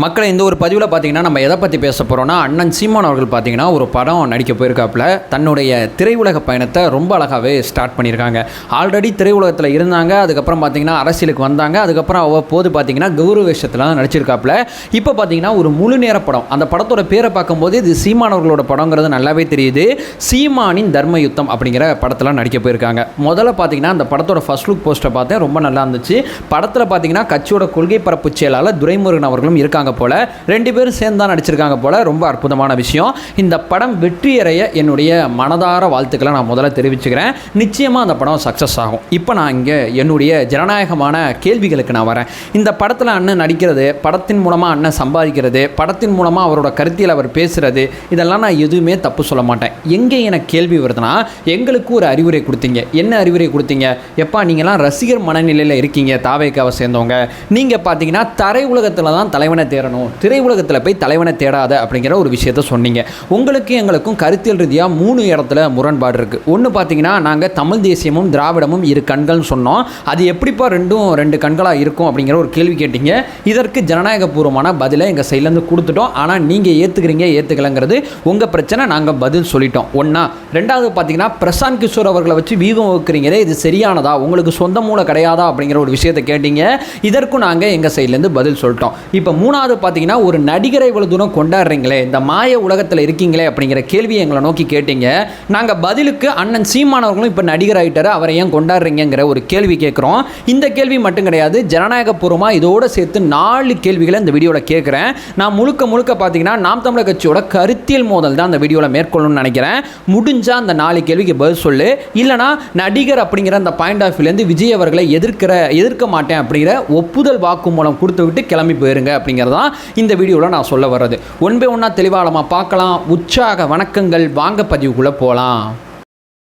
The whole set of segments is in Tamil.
மக்களை இந்த ஒரு பதிவில் பார்த்தீங்கன்னா நம்ம எதை பற்றி பேச போகிறோம்னா, அண்ணன் சீமான் அவர்கள் பார்த்தீங்கன்னா ஒரு படம் நடிக்க போயிருக்காப்புல. தன்னுடைய திரையுலக பயணத்தை ரொம்ப அழகாகவே ஸ்டார்ட் பண்ணியிருக்காங்க. ஆல்ரெடி திரையுலகத்தில் இருந்தாங்க, அதுக்கப்புறம் பார்த்தீங்கன்னா அரசியலுக்கு வந்தாங்க, அதுக்கப்புறம் அவ்வப்போது பார்த்தீங்கன்னா கௌரவ வேஷத்தில் நடிச்சிருக்காப்புல. இப்போ பார்த்தீங்கன்னா ஒரு முழு நேர படம், அந்த படத்தோட பேரை பார்க்கும்போது இது சீமான் அவர்களோட படங்கிறது நல்லாவே தெரியுது. சீமானின் தர்ம யுத்தம் அப்படிங்கிற படத்தில் நடிக்க போயிருக்காங்க. முதல்ல பார்த்தீங்கன்னா அந்த படத்தோட ஃபர்ஸ்ட் லுக் போஸ்டரை பார்த்தேன், ரொம்ப நல்லா இருந்துச்சு. படத்தில் பார்த்தீங்கன்னா கட்சியோட கொள்கை பரப்பு செயலாளர் துரைமுருகன் அவர்களும் இருக்காங்க போல, ரெண்டு பேரும் சேர்ந்து தான் நடிச்சிருக்காங்க போல. ரொம்ப அற்புதமான விஷயம். இந்த படம் வெற்றியடைய என்னுடைய மனதார வாழ்த்துக்களை நான் முதல்ல தெரிவிச்சுக்கிறேன். நிச்சயமாக அந்த படம் சக்ஸஸ் ஆகும். இப்போ நான் இங்கே என்னுடைய ஜனநாயகமான கேள்விகளுக்கு நான் வரேன். இந்த படத்தில் அண்ணன் நடிக்கிறது, படத்தின் மூலமாக அண்ணன் சம்பாதிக்கிறது, படத்தின் மூலமாக அவரோட கருத்தியில் அவர் பேசுகிறது, இதெல்லாம் நான் எதுவுமே தப்பு சொல்ல மாட்டேன். எங்கே எனக்கு கேள்வி வருதுன்னா, எங்களுக்கு ஒரு அறிவுரை கொடுத்தீங்க. என்ன அறிவுரை கொடுத்தீங்க? எப்பா நீங்கள்லாம் ரசிகர் மனநிலையில் இருக்கீங்க, தாவேக்காவை சேர்ந்தவங்க, நீங்கள் பார்த்தீங்கன்னா தரை உலகத்தில் தான் தலைவனை தேடணும், திரை உலகத்தில் போய் தலைவனை தேடாத அப்படிங்கிற ஒரு விஷயத்த சொன்னீங்க. உங்களுக்கு எங்களுக்கும் கருத்தியல் ரீதியாக 3 இடத்துல முரண்பாடு இருக்குது. ஒன்று பார்த்தீங்கன்னா, நாங்கள் தமிழ் தேசியமும் திராவிடமும் இரு கண்கள்னு சொன்னோம். அது எப்படிப்பா ரெண்டும் 2 கண்களாக இருக்கும் அப்படிங்கிற ஒரு கேள்வி கேட்டீங்க. இதற்கு ஜனநாயகபூர்வமான பதிலை எங்கள் சைட்லேருந்து கொடுத்துட்டோம். ஆனால் நீங்கள் ஏற்றுக்கிறீங்க ஏற்றுக்கலைங்கிறது உங்கள் பிரச்சனை, நாங்கள் பதில் சொல்லிட்டோம். ஒன்றா. ரெண்டாவது பார்த்தீங்கன்னா, பிரசாந்த் கிஷோர் அவர்களை வச்சு வீகம் வைக்கிறீங்களே, இது சரியானதா, உங்களுக்கு சொந்த மூளை கிடையாதா அப்படிங்கிற ஒரு விஷயத்தை கேட்டீங்க. இதற்கும் நாங்கள் எங்கள் சைட்லேருந்து பதில் சொல்லிட்டோம். இப்போ மூணாவது பார்த்தீங்கன்னா, ஒரு நடிகரை இவ்வளோ தூரம் கொண்டாடுறீங்களே, இந்த மாய உலகத்தில் இருக்கீங்களே அப்படிங்கிற கேள்வியை எங்களை நோக்கி கேட்டீங்க. நாங்கள் பதிலுக்கு அண்ணன் சீமான் அவர்களும் இப்போ நடிகர் ஆகிட்டார், அவரை ஏன் கொண்டாடுறீங்கிற ஒரு கேள்வி கேட்குறோம். இந்த கேள்வி மட்டும் கிடையாது, ஜனநாயகபூர்வமாக இதோடு சேர்த்து 4 கேள்விகளை இந்த வீடியோவில் கேட்குறேன். நான் முழுக்க பார்த்தீங்கன்னா நாம் தமிழர் கட்சியோட கருத்தியல் மோதல் தான் இந்த வீடியோவில் மேற்கொள்ளணும்னு நினைக்கிறேன். முடிஞ்சால் அந்த 4 கேள்விக்கு பதில் சொல்லு, இல்லைனா நடிகர் அப்படிங்கிற அந்த பாயிண்ட் ஆஃப் வியூலேருந்து விஜய் அவர்களை எதிர்க்க மாட்டேன் அப்படிங்கிற ஒப்புதல் வாக்கு மூலம் கொடுத்து விட்டு கிளம்பி போயிருங்க அப்படிங்கிறதான் இந்த வீடியோவில் நான் சொல்ல வர்றது. ஒன் பை ஒன்றா தெளிவாக பார்க்கலாம். உற்சாக வணக்கங்கள், வாங்க பதிவுக்குள்ளே போகலாம்.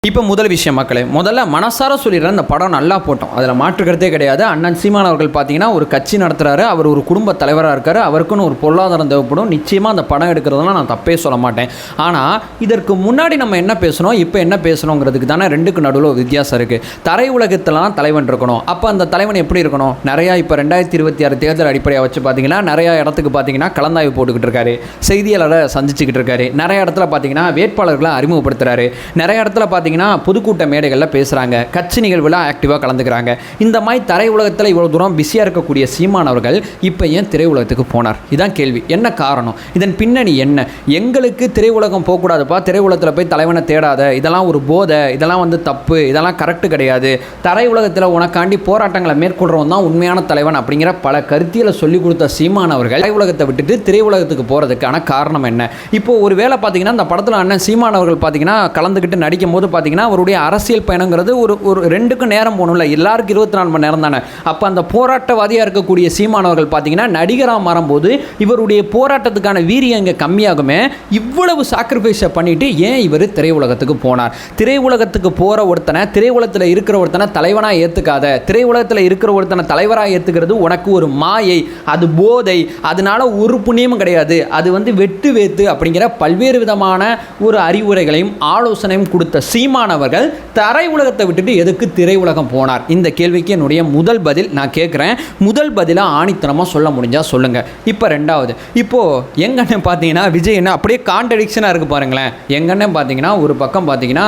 இப்போ முதல் விஷயம் மக்களே, முதல்ல மனசார சொல்லிடுறேன், இந்த படம் நல்லா போட்டோம், அதில் மாற்றுக்கிறதே கிடையாது. அண்ணன் சீமான் அவர்கள் பார்த்தீங்கன்னா ஒரு கட்சி நடத்துகிறாரு, அவர் ஒரு குடும்ப தலைவராக இருக்கார், அவருக்குன்னு ஒரு பொருளாதாரம் தேவைப்படும். நிச்சயமாக அந்த படம் எடுக்கிறதுலாம் நான் தப்பே சொல்ல மாட்டேன். ஆனால் இதற்கு முன்னாடி நம்ம என்ன பேசணும், இப்போ என்ன பேசணுங்கிறதுக்கு தானே ரெண்டுக்கு நடுவில் வித்தியாசம் இருக்குது. தரை உலகத்திலாம் தலைவன் இருக்கணும். அப்போ அந்த தலைவன் எப்படி இருக்கணும்? நிறையா இப்போ 2026 தேர்தல் அடிப்படையாக வச்சு பார்த்தீங்கன்னா நிறையா இடத்துக்கு பார்த்தீங்கன்னா கலந்தாய்வு போட்டுக்கிட்டு இருக்காரு, செய்தியாளரை சந்திச்சுக்கிட்டு இருக்காரு, நிறைய இடத்துல பார்த்தீங்கன்னா வேட்பாளர்களை அறிமுகப்படுத்துகிறாரு, நிறைய இடத்துல பார்த்தீங்கன்னா பொதுக்கூட்ட மேடைகளில் பேசுகிறாங்க, கட்சி நிகழ்வில் ஆக்டிவாக கலந்துக்கிறாங்க. இந்த மாதிரி தரை உலகத்தில் இவ்வளோ தூரம் பிஸியாக இருக்கக்கூடிய சீமான் அவர்கள் இப்போ ஏன் திரை உலகத்துக்கு போனார்? இதான் கேள்வி. என்ன காரணம்? இதன் பின்னணி என்ன? எங்களுக்கு திரை உலகம் போகக்கூடாதுப்பா, திரை உலகத்தில் போய் தலைவனை தேடாத, இதெல்லாம் ஒரு போதை, இதெல்லாம் தப்பு, இதெல்லாம் கரெக்டு கிடையாது, தரை உலகத்தில் உனக்காண்டி போராட்டங்களை மேற்கொள்கிறவன் தான் உண்மையான தலைவன் அப்படிங்கிற பல கருத்தியலை சொல்லிக் கொடுத்த சீமான் அவர்கள் திரை உலகத்தை விட்டுட்டு திரை உலகத்துக்கு போகிறதுக்கான காரணம் என்ன? இப்போ ஒரு வேளை பார்த்தீங்கன்னா இந்த படத்தில் அண்ணன் சீமான் அவர்கள் பார்த்தீங்கன்னா கலந்துக்கிட்டு நடிக்கும் போது பார்த்தீங்கன்னா அவருடைய அரசியல் பயணங்கிறது ஒரு 2க்கு நேரம் போகணும்ல, எல்லாருக்கும் 24 மணி நேரம் தானே. அப்போ அந்த போராட்டவாதியாக இருக்கக்கூடிய சீமானவர்கள் பார்த்தீங்கன்னா நடிகராக மாறும்போது இவருடைய போராட்டத்துக்கான வீரியம் இங்கே கம்மியாகுமே. இவ்வளவு சாக்ரிஃபைஸை பண்ணிட்டு ஏன் இவர் திரை உலகத்துக்கு போனார்? திரை உலகத்துக்கு போகிற ஒருத்தனை, திரை உலகத்தில் இருக்கிற ஒருத்தனை தலைவனாக ஏற்றுக்காத, திரை உலகத்தில் இருக்கிற ஒருத்தனை தலைவராக ஏற்றுக்கிறது உனக்கு ஒரு மாயை, அது போதை, அதனால ஒரு புண்ணியமும் கிடையாது, அது வெட்டு வேத்து அப்படிங்கிற பல்வேறு விதமான ஒரு அறிவுரைகளையும் ஆலோசனையும் கொடுத்த சீமானவர்கள் தரை உலகத்தை விட்டுட்டு எதுக்கு திரை உலகம் போனார்? இந்த கேள்விக்கு என்னுடைய முதல் பதில் நான் கேட்குறேன். முதல் பதிலாக ஆணித்தனமாக சொல்ல முடிஞ்சால் சொல்லுங்கள். இப்போ ரெண்டாவது, இப்போது எங்கன்னு பார்த்தீங்கன்னா விஜய் என்ன அப்படியே கான்ட்ரடிக்ஷனாக இருக்குது பாருங்களேன். எங்கன்னு பார்த்தீங்கன்னா ஒரு பக்கம் பார்த்தீங்கன்னா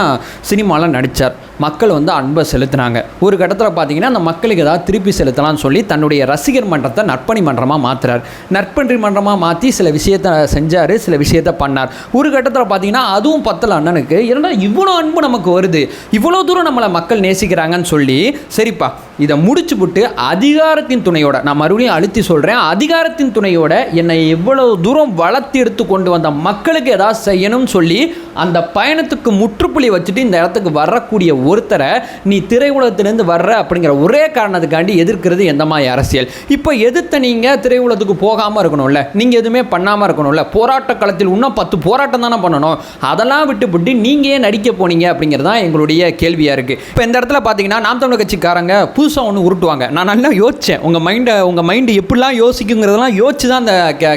சினிமாவில் நடித்தார், மக்கள் அன்பை செலுத்தினாங்க. ஒரு கட்டத்தில் பார்த்தீங்கன்னா அந்த மக்களுக்கு ஏதாவது திருப்பி செலுத்தலாம்னு சொல்லி தன்னுடைய ரசிகர் மன்றத்தை நற்பணி மன்றமாக மாற்றுறார். நற்பணி மன்றமாக மாற்றி சில விஷயத்தை செஞ்சார், சில விஷயத்தை பண்ணார். ஒரு கட்டத்தில் பார்த்தீங்கன்னா அதுவும் பத்தல அண்ணனுக்கு, ஏன்னா இவ்வளோ அன்பு நமக்கு வருது, இவ்வளோ தூரம் நம்மளை மக்கள் நேசிக்கிறாங்கன்னு சொல்லி சரிப்பா இதை முடிச்சு விட்டு அதிகாரத்தின் துணையோட, நான் மறுபடியும் அழுத்தி சொல்கிறேன், அதிகாரத்தின் துணையோட என்னை எவ்வளவு தூரம் வளர்த்து எடுத்து கொண்டு வந்த மக்களுக்கு ஏதாவது செய்யணும்னு சொல்லி அந்த பயணத்துக்கு முற்றுப்புள்ளி வச்சுட்டு இந்த இடத்துக்கு வரக்கூடிய ஒருத்தரை நீ திரை உலகத்திலேருந்து வர்ற அப்படிங்கிற ஒரே காரணத்துக்காண்டி எதிர்க்கிறது எந்த மாதிரி அரசியல்? இப்போ எதிர்த்த நீங்கள் திரை உலகத்துக்கு போகாமல் இருக்கணும்ல, நீங்கள் எதுவுமே பண்ணாமல் இருக்கணும்ல, போராட்ட களத்தில் இன்னும் 10 போராட்டம் தானே பண்ணணும், அதெல்லாம் விட்டு நீங்கள் ஏன் நடிக்க போனீங்க அப்படிங்கிறது தான் எங்களுடைய கேள்வியாக இருக்குது. இப்போ இந்த இடத்துல பார்த்தீங்கன்னா நாம் தமிழர் கட்சிக்காரங்க புதுசாக ஒன்று உருட்டுவாங்க. நான் நல்லா யோசித்தேன், உங்கள் மைண்டு எப்படிலாம் யோசிக்குங்கிறதெல்லாம் யோசிச்சு தான் அந்த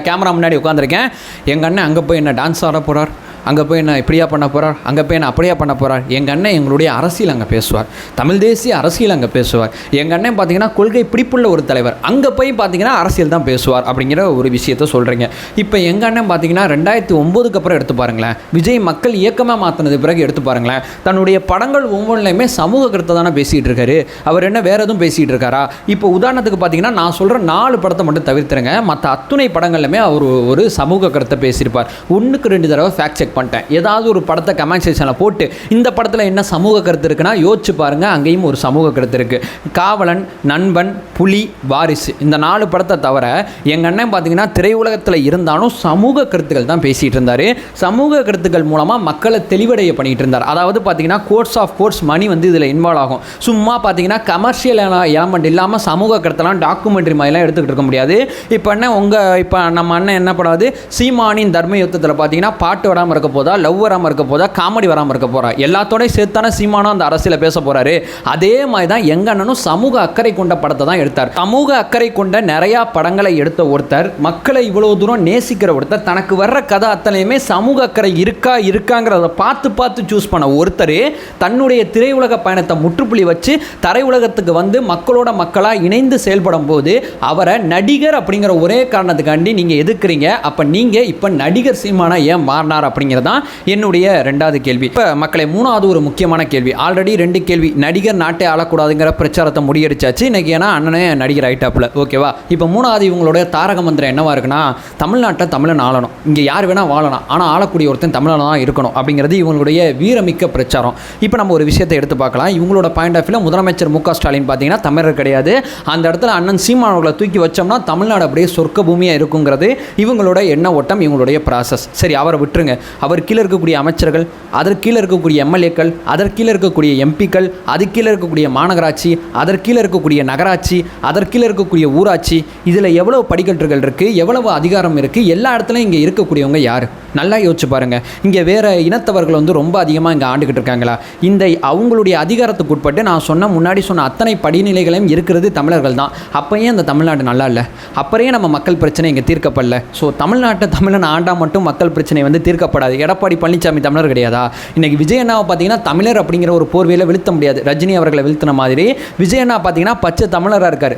கேமரா முன்னாடி உட்காந்துருக்கேன். எங்கள் அண்ணன் அங்கே போய் என்ன டான்ஸ் ஆட போகிறார், அங்கே போய் என்ன இப்படியா பண்ண போகிறார், அங்கே போய் என்ன அப்படியா பண்ண போகிறார். எங்கள் அண்ணன் எங்களுடைய அரசியல் அங்கே பேசுவார், தமிழ் தேசிய அரசியல் அங்கே பேசுவார். எங்கள் அண்ணன் பார்த்தீங்கன்னா கொள்கை பிடிப்புள்ள ஒரு தலைவர், அங்கே போய் பார்த்தீங்கன்னா அரசியல் தான் பேசுவார் அப்படிங்கிற ஒரு விஷயத்த சொல்கிறீங்க. இப்போ எங்கள் அண்ணன் பார்த்தீங்கன்னா 2009க்கு அப்புறம் எடுத்து பாருங்களேன், விஜய் மக்கள் இயக்கமாக மாற்றினது பிறகு எடுத்து பாருங்களேன், தன்னுடைய படங்கள் ஒவ்வொன்றிலையுமே சமூக கருத்தை தானே பேசிகிட்டு இருக்காரு. அவர் என்ன வேறு எதுவும் பேசிகிட்டு இருக்காரா? இப்போ உதாரணத்துக்கு பார்த்தீங்கன்னா நான் சொல்கிற 4 படத்தை மட்டும் தவிர்த்துருங்க, மற்ற அத்துணை படங்கள்லையுமே அவர் ஒரு சமூக கருத்தை பேசியிருப்பார். 1க்கு 2 தடவை ஃபேக்ட் செக் பண்ணிட்டேன். ஏதாவது ஒரு படத்தை கமெண்ட் செக்ஷனில் போட்டு இந்த படத்தில் என்ன சமூக கருத்து இருக்குன்னா யோசிச்சு பாருங்கள், அங்கேயும் ஒரு சமூக கருத்து இருக்குது. காவலன், நண்பன், புலி, வாரிசு இந்த 4 படத்தை தவிர எங்கள் அண்ணன் பார்த்தீங்கன்னா திரையுலகத்தில் இருந்தாலும் சமூக கருத்துக்கள் தான் பேசிகிட்டு இருந்தார். சமூக கருத்துக்கள் மூலமாக மக்களை தெளிவடைய பண்ணிகிட்டு இருந்தார். அதாவது பார்த்தீங்கன்னா கோர்ஸ் ஆஃப் கோர்ஸ் மணி வந்து இதில் இன்வால்வ் ஆகும். சும்மா பார்த்தீங்கன்னா கமர்ஷியல் எலமெண்ட் இல்லாமல் சமூக கருத்தெல்லாம் டாக்குமெண்ட்ரி மாதிரிலாம் எடுத்துக்கிட்டு இருக்க முடியாது. இப்போ நம்ம அண்ணன் என்ன பண்ணாது, சீமானின் தர்ம யுத்தத்தில் பார்த்தீங்கன்னா பாட்டு வராமல் இருக்க போதா, லவ் வராமல் இருக்க போதா, காமெடி வராமல் இருக்க போகிறா, எல்லாத்தோடய சேர்த்தான சீமானும் அந்த அரசியலை பேச போகிறாரு. அதே மாதிரி தான் எங்கள் அண்ணனும் சமூக அக்கறை கொண்ட படத்தை தான் எடுத்தார். சமூக அக்கறை கொண்ட நிறையா படங்களை எடுத்த ஒருத்தர், மக்களை இவ்வளோ தூரம் நேசிக்கிற ஒருத்தர், தனக்கு வர்ற கதை அத்தனையுமே சமூக அக்கறை இருக்காங்கிறத பார்த்து சூஸ் பண்ண ஒருத்தர் தன்னுடைய திரையுலக பயணத்தை முற்றுப்புள்ளி வச்சு தரையுலகத்துக்கு வந்து மக்களோட மக்களாக இணைந்து செயல்படும் போது அவரை நடிகர் அப்படிங்கிற ஒரே காரணத்துக்காண்டி நீங்கள் எதிர்க்கிறீங்க. அப்போ நீங்கள் இப்போ நடிகர் சீமானா ஏன் மாறினார் அப்படிங்கிறதான் என்னுடைய 2வது கேள்வி. இப்போ மக்களை 3வது ஒரு முக்கியமான கேள்வி, ஆல்ரெடி 2 கேள்வி. நடிகர் நாட்டை ஆளக்கூடாதுங்கிற பிரச்சாரத்தை முறியடிச்சாச்சு இன்னைக்கு, ஏன்னா அண்ணனே நடிகர் ஆயிட்டாப்புல, ஓகேவா. இப்போ 3வது இவங்களுடைய தாரக மந்திரம் என்னவா இருக்குன்னா, தமிழ்நாட்டை தமிழன் ஆளணும், இங்கே யார் வேணால் வாழலாம், ஆனால் ஆளக்கூடிய ஒருத்தன் தமிழனாக தான் இருக்கணும் அப்படிங்கிறது இவங்களுடைய வீரமிக்க பிரச்சாரம். இப்போ நம்ம ஒரு விஷயத்தை எடுத்து பார்க்கலாம். இவங்களோட பாயிண்ட் ஆஃப் வியூல முதலமைச்சர் மு க ஸ்டாலின் பார்த்தீங்கன்னா தமிழர் கிடையாது, அந்த இடத்துல அண்ணன் சீமான் அவர்களை தூக்கி வச்சோம்னா தமிழ்நாடு அப்படியே சொர்க்க பூமியாக இருக்குங்கிறது இவங்களோட எண்ண ஓட்டம், இவங்களுடைய ப்ராசஸ். சரி, அவரை விட்டுருங்க. அவர் கீழே இருக்கக்கூடிய அமைச்சர்கள், அதற்கு கீழே இருக்கக்கூடிய எம்எல்ஏக்கள், அதற்கு கீழே இருக்கக்கூடிய எம்பிக்கள், அதுக்கு கீழே இருக்கக்கூடிய மாநகராட்சி, அதற்கு கீழே இருக்கக்கூடிய நகராட்சி, அதற்கு கீழே இருக்கக்கூடிய ஊராட்சி, இதில் எவ்வளவு படிக்கட்டுகள் இருக்குது, எவ்வளவு அதிகாரம் இருக்குது, எல்லா இடத்துலையும் இங்கே இருக்கக்கூடியவங்க யார்? நல்லா யோசிச்சு பாருங்கள். இங்கே வேறு இனத்தவர்கள் வந்து ரொம்ப அதிகமாக இங்கே ஆண்டுகிட்டு இருக்காங்களா? இந்த அவங்களுடைய அதிகாரத்துக்கு உட்பட்டு நான் முன்னாடி சொன்ன அத்தனை படிநிலைகளையும் இருக்கிறது தமிழர்கள் தான். அப்போயே அந்த தமிழ்நாடு நல்லா இல்லை, அப்பறையே நம்ம மக்கள் பிரச்சனை இங்கே தீர்க்கப்படல. ஸோ தமிழ்நாட்டை தமிழன் ஆண்டா மட்டும் மக்கள் பிரச்சனை வந்து தீர்க்கப்படாது. எடப்பாடி பழனிசாமி தமிழர் கிடையாதா? இன்றைக்கி விஜய் அண்ணாவை பார்த்தீங்கன்னா தமிழர் அப்படிங்கிற ஒரு போர்வையில் வீழ்த்த முடியாது. ரஜினி அவர்களை வீழ்த்தின மாதிரி விஜய் அண்ணா பார்த்தீங்கன்னா பச்சை தமிழராக இருக்கார்.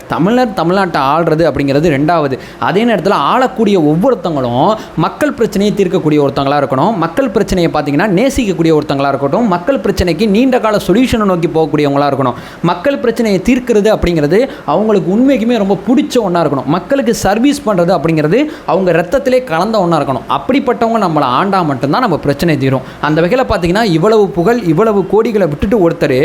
தமிழ்நாட்டை ஆள்றது அப்படிங்கிறது 2வது. அதே நேரத்தில் ஆளக்கூடிய ஒவ்வொருத்தங்களும் மக்கள் பிரச்சனையை தீர்க்கக்கூடிய ஒருத்தங்களாக இருக்கணும், மக்கள் பிரச்சனையை பார்த்தீங்கன்னா நேசிக்கக்கூடிய ஒருத்தங்களாக இருக்கட்டும், மக்கள் பிரச்சனைக்கு நீண்ட கால சொல்யூஷனை நோக்கி போகக்கூடியவங்களாக இருக்கணும். மக்கள் பிரச்சனையை தீர்க்கிறது அப்படிங்கிறது அவங்களுக்கு உண்மைக்குமே ரொம்ப பிடிச்ச ஒன்றா இருக்கணும். மக்களுக்கு சர்வீஸ் பண்ணுறது அப்படிங்கிறது அவங்க ரத்தத்திலே கலந்த ஒன்றா இருக்கணும். அப்படிப்பட்டவங்க நம்மளை ஆண்டா மட்டும்தான் நம்ம பிரச்சனை தீரும். அந்த வகையில் பார்த்தீங்கன்னா இவ்வளவு புகழ், இவ்வளவு கோடிகளை விட்டுட்டு ஒருத்தர்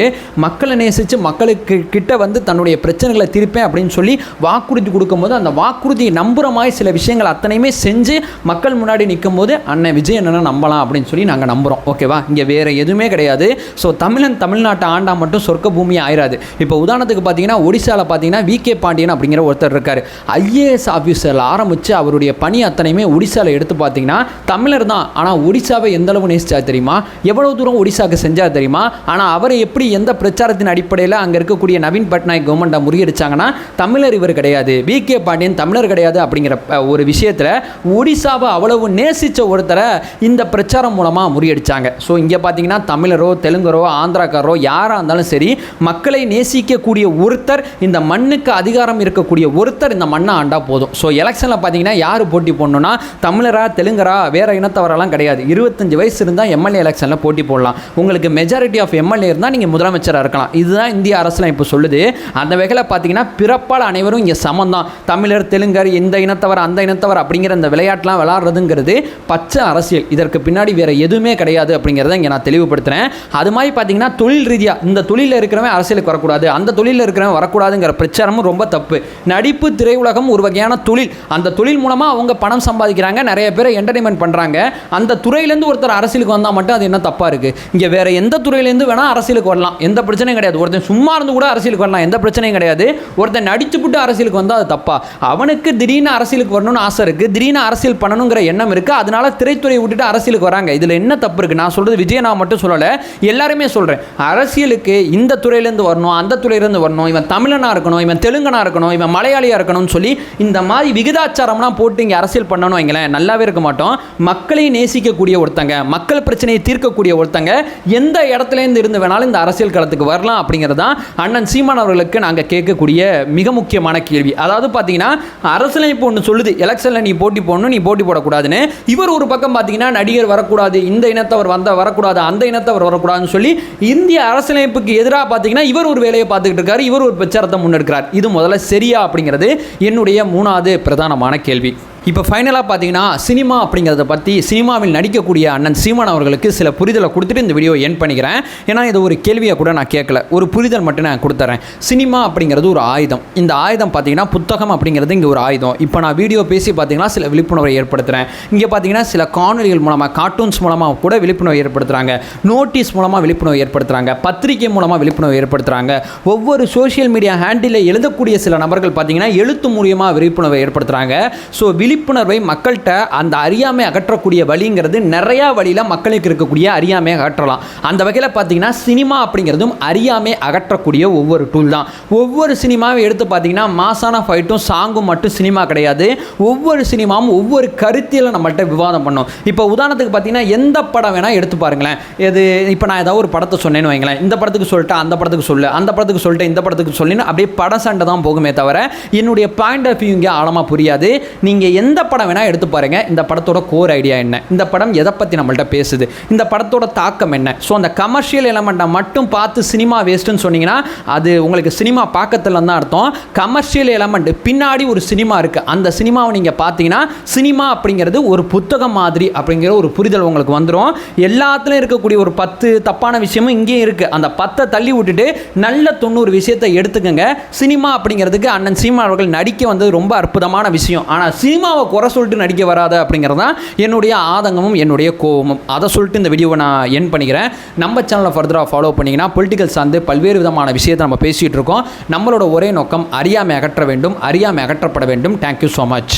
மக்களை நேசித்து மக்களுக்கு கிட்ட வந்து தன்னுடைய பிரச்சனைகளை தீர்ப்பேன் அப்படின்னு சொல்லி வாக்குறுதி கொடுக்கும்போது அந்த வாக்குறுதியை நம்புகிற மாதிரி சில விஷயங்கள் அத்தனையுமே செஞ்சு மக்கள் முன்னாடி நிற்கும் போது அண்ணன் விஜய் என்னென்ன நம்பலாம் அப்படின்னு சொல்லி நாங்கள் நம்புகிறோம். ஓகேவா, இங்கே வேறு எதுவுமே கிடையாது. ஸோ தமிழ்நாட்டை ஆண்டா மட்டும் சொர்க்க பூமி ஆயிராது. இப்போ உதாரணத்துக்கு பார்த்தீங்கன்னா ஒடிசாவில் பார்த்தீங்கன்னா விகே பாண்டியன் அப்படிங்கிற ஒருத்தர் இருக்கார். ஐஏஎஸ் ஆஃபீஸரில் ஆரம்பித்து அவருடைய பணி அத்தனையுமே ஒடிசாவில் எடுத்து பார்த்தீங்கன்னா தமிழர் தான். ஆனால் ஒடிசாவை எந்த அளவு நேசிச்சா தெரியுமா? எவ்வளோ தூரம் ஒடிசாவுக்கு செஞ்சா தெரியுமா? ஆனால் அவரை எப்படி எந்த பிரச்சாரத்தின் அடிப்படையில் அங்கே இருக்கக்கூடிய நவீன் பட்நாயக் கவர்மெண்ட்டை முறியடிச்சாங்கன்னா தமிழர் இவர் கிடையாது, விகே பாண்டியன் தமிழர் கிடையாது அப்படிங்கிற ஒரு விஷயத்தில் ஒடிசாவை அவ்வளவு நேசித்த ஒருத்தரை இந்த பிரச்சாரம் மூலமாக முறியடிச்சாங்க. ஸோ இங்கே பார்த்தீங்கன்னா தமிழரோ தெலுங்கரோ ஆந்திராக்காரோ யாராக இருந்தாலும் சரி, மக்களை நேசிக்கக்கூடிய ஒருத்தர், இந்த மண்ணுக்கு அதிகாரம் இருக்கக்கூடிய ஒருத்தர் இந்த மண்ணை ஆண்டா போதும். ஸோ எலெக்ஷனில் பார்த்தீங்கன்னா யார் போட்டி போடணும்னா தமிழரா தெலுங்கரா வேறு இனத்தவரெல்லாம் கிடையாது. 25 வயசு இருந்தால் எம்எல்ஏ எலெக்ஷனில் போட்டி போடலாம். உங்களுக்கு மெஜாரிட்டி ஆஃப் எம்எல்ஏ இருந்தால் நீங்கள் முதலமைச்சராக இருக்கலாம். இதுதான் இந்திய அரசுலாம் இப்போ சொல்லுது. அந்த வகையில் பார்த்தீங்கன்னா பிறப்பால் அனைவரும் இங்கே சமம் தான். தமிழர் தெலுங்கர் இந்த இனத்தவர் அந்த இனத்தவர் அப்படிங்கிற இந்த விளையாட்டுலாம் விளையாடுறதுங்கிறது பச்சை அரசியல். இதற்கு பின்னாடி வேறு எதுவுமே கிடையாது அப்படிங்கிறத இங்கே நான் தெளிவுபடுத்துகிறேன். அது மாதிரி பார்த்தீங்கன்னா தொழில் ரீதியாக இந்த தொழிலில் இருக்கிறவன் அரசியலுக்கு வரக்கூடாது, அந்த தொழிலில் இருக்கிறவன் வரக்கூடாதுங்கிற பிரச்சாரமும் ரொம்ப தப்பு. நடிப்பு திரையுலகம் ஒரு வகையான தொழில். அந்த தொழில் மூலமாக அவங்க பணம் சம்பாதிக்கிறாங்க, நிறைய பேரை என்டர்டைன்மெண்ட் பண்ணுறாங்க. அந்த துறையிலேருந்து ஒருத்தர் அரசியலுக்கு வந்தால் மட்டும் அது என்ன தப்பாக இருக்குது? இங்கே வேறு எந்த துறையிலேருந்து வேணால் அரசியலுக்கு வரலாம், எந்த பிரச்சனையும் கிடையாது. ஒருத்தன் சும்மா இருந்து கூட அரசியலுக்கு வரலாம், எந்த பிரச்சனையும் கிடையாது. ஒருத்தன் நடிச்சுப்புட்டு அரசியலுக்கு வந்தால் அது தப்பா? அவனுக்கு திடீர்னு அரசியலுக்கு வரணும்னு ஆசை இருக்குது, திடீர்னு அரசியல் பண்ணணுங்கிற எண்ணம் இருக்குது, அதனால திரைத்துறையை விட்டுட்டு அரசியலுக்கு வராங்க. இதில் என்ன தப்பு இருக்குது? நான் சொல்கிறது விஜய் நான் மட்டும் சொல்லலை, எல்லாருமே சொல்கிறேன். அரசியலுக்கு இந்த துறையிலேருந்து வரணும், அந்த துறையிலேருந்து வரணும், இவன் தமிழனாக இருக்கணும், இவன் தெலுங்கனாக இருக்கணும், இவன் மலையாளியாக இருக்கணும்னு சொல்லி இந்த மாதிரி விகிதாச்சாரம்லாம் போட்டு இங்கே அரசியல் பண்ணணும் வைங்களேன், நல்லாவே இருக்க மாட்டோம். மக்களை நேசிக்க நிற்கக்கூடிய ஒருத்தங்க, மக்கள் பிரச்சனையை தீர்க்கக்கூடிய ஒருத்தங்க எந்த இடத்துலேருந்து இருந்து வேணாலும் இந்த அரசியல் களத்துக்கு வரலாம் அப்படிங்கிறது தான் அண்ணன் சீமான் அவர்களுக்கு நாங்கள் கேட்கக்கூடிய மிக முக்கியமான கேள்வி. அதாவது பார்த்தீங்கன்னா அரசியலமைப்பு ஒன்று சொல்லுது, எலெக்ஷனில் நீ போட்டி போடணும், நீ போட்டி போடக்கூடாதுன்னு. இவர் ஒரு பக்கம் பார்த்தீங்கன்னா நடிகர் வரக்கூடாது, இந்த இனத்தவர் வரக்கூடாது, அந்த இனத்தவர் வரக்கூடாதுன்னு சொல்லி இந்திய அரசியலமைப்புக்கு எதிராக பார்த்தீங்கன்னா இவர் ஒரு வேலையை பார்த்துக்கிட்டு இருக்காரு, இவர் ஒரு பிரச்சாரத்தை முன்னெடுக்கிறார். இது முதல்ல சரியா அப்படிங்கிறது என்னுடைய 3வது பிரதானமான கேள்வி. இப்போ ஃபைனலாக பார்த்தீங்கன்னா சினிமா அப்படிங்கிறத பற்றி சினிமாவில் நடிக்கக்கூடிய அண்ணன் சீமான் அவர்களுக்கு சில புரிதலை கொடுத்துட்டு இந்த வீடியோ என் பண்ணிக்கிறேன். ஏன்னா இது ஒரு கேள்வியை கூட நான் கேட்கல, ஒரு புரிதல் மட்டும் நான் கொடுத்துறேன். சினிமா அப்படிங்கிறது ஒரு ஆயுதம். இந்த ஆயுதம் பார்த்தீங்கன்னா புத்தகம் அப்படிங்கிறது இங்கே ஒரு ஆயுதம். இப்போ நான் வீடியோ பேசி பார்த்தீங்கன்னா சில விழிப்புணர்வை ஏற்படுத்துகிறேன். இங்கே பார்த்தீங்கன்னா சில காணொலிகள் மூலமாக, கார்ட்டூன்ஸ் மூலமாக கூட விழிப்புணர்வு ஏற்படுத்துகிறாங்க, நோட்டீஸ் மூலமாக விழிப்புணர்வு ஏற்படுத்துகிறாங்க, பத்திரிகை மூலமாக விழிப்புணர்வு ஏற்படுத்துகிறாங்க. ஒவ்வொரு சோஷியல் மீடியா ஹேண்டில் எழுதக்கூடிய சில நபர்கள் பார்த்தீங்கன்னா எழுத்து மூலியமாக விழிப்புணர்வை ஏற்படுத்துகிறாங்க. ஸோ விழிப்புணர்வை மக்கள்கிட்ட அந்த அறியாமை அகற்றக்கூடிய வழிங்கிறது நிறையா வழியில் மக்களுக்கு இருக்கக்கூடிய அறியாமை அகற்றலாம். அந்த வகையில் பார்த்தீங்கன்னா சினிமா அப்படிங்கிறதும் அறியாமை அகற்றக்கூடிய ஒவ்வொரு டூல் தான். ஒவ்வொரு சினிமாவும் எடுத்து பார்த்தீங்கன்னா மாசான ஃபைட்டும் சாங்கும் மட்டும் சினிமா கிடையாது. ஒவ்வொரு சினிமாவும் ஒவ்வொரு கருத்தியில் நம்மள்கிட்ட விவாதம் பண்ணும். இப்போ உதாரணத்துக்கு பார்த்தீங்கன்னா எந்த படம் வேணால் எடுத்து பாருங்களேன். இது இப்போ நான் ஏதாவது ஒரு படத்தை சொன்னேன்னு வைங்களேன், இந்த படத்துக்கு சொல்லிட்டு அந்த படத்துக்கு சொல்லு, அந்த படத்துக்கு சொல்லிட்டு இந்த படத்துக்கு சொல்லின்னு அப்படியே படம் சண்டை தான் போகுமே தவிர என்னுடைய பாயிண்ட் ஆஃப் வியூ இங்கே ஆழமாக புரியாது. நீங்கள் எந்த படம் வேணால் எடுத்து பாருங்க, இந்த படத்தோட கோர் ஐடியா என்ன, இந்த படம் எதை பற்றி நம்மள்ட்ட பேசுது, இந்த படத்தோட தாக்கம் என்ன. ஸோ அந்த கமர்ஷியல் எலமெண்ட்டை மட்டும் பார்த்து சினிமா வேஸ்ட்டுன்னு சொன்னீங்கன்னா அது உங்களுக்கு சினிமா பார்க்கறதுல தான் அர்த்தம். கமர்ஷியல் எலமெண்ட் பின்னாடி ஒரு சினிமா இருக்குது, அந்த சினிமாவை நீங்கள் பார்த்தீங்கன்னா சினிமா அப்படிங்கிறது ஒரு புத்தகம் மாதிரி அப்படிங்கிற ஒரு புரிதல் உங்களுக்கு வந்துடும். எல்லாத்துலையும் இருக்கக்கூடிய ஒரு 10 தப்பான விஷயமும் இங்கேயும் இருக்குது. அந்த 10 தள்ளி விட்டுட்டு நல்ல 90 விஷயத்தை எடுத்துக்கங்க. சினிமா அப்படிங்கிறதுக்கு அண்ணன் சீமான் அவர்கள் நடிக்க வந்தது ரொம்ப அற்புதமான விஷயம். ஆனால் சினிமாவை குறை சொல்லிட்டு நடிக்க வராத அப்படிங்கிறது தான் என்னுடைய ஆதங்கமும் என்னுடைய கோபமும். அதை சொல்லிட்டு இந்த வீடியோவை நான் என் பண்ணிக்கிறேன். நம்ம சேனலை ஃபர்தராக ஃபாலோ பண்ணிங்கன்னா பொலிட்டிக்கல் சார்ந்து பல்வேறு விதமான விஷயத்தை நம்ம பேசிகிட்டு இருக்கோம். நம்மளோட ஒரே நோக்கம் அறியாமை அகற்ற வேண்டும், அறியாமை அகற்றப்பட வேண்டும். Thank you so much.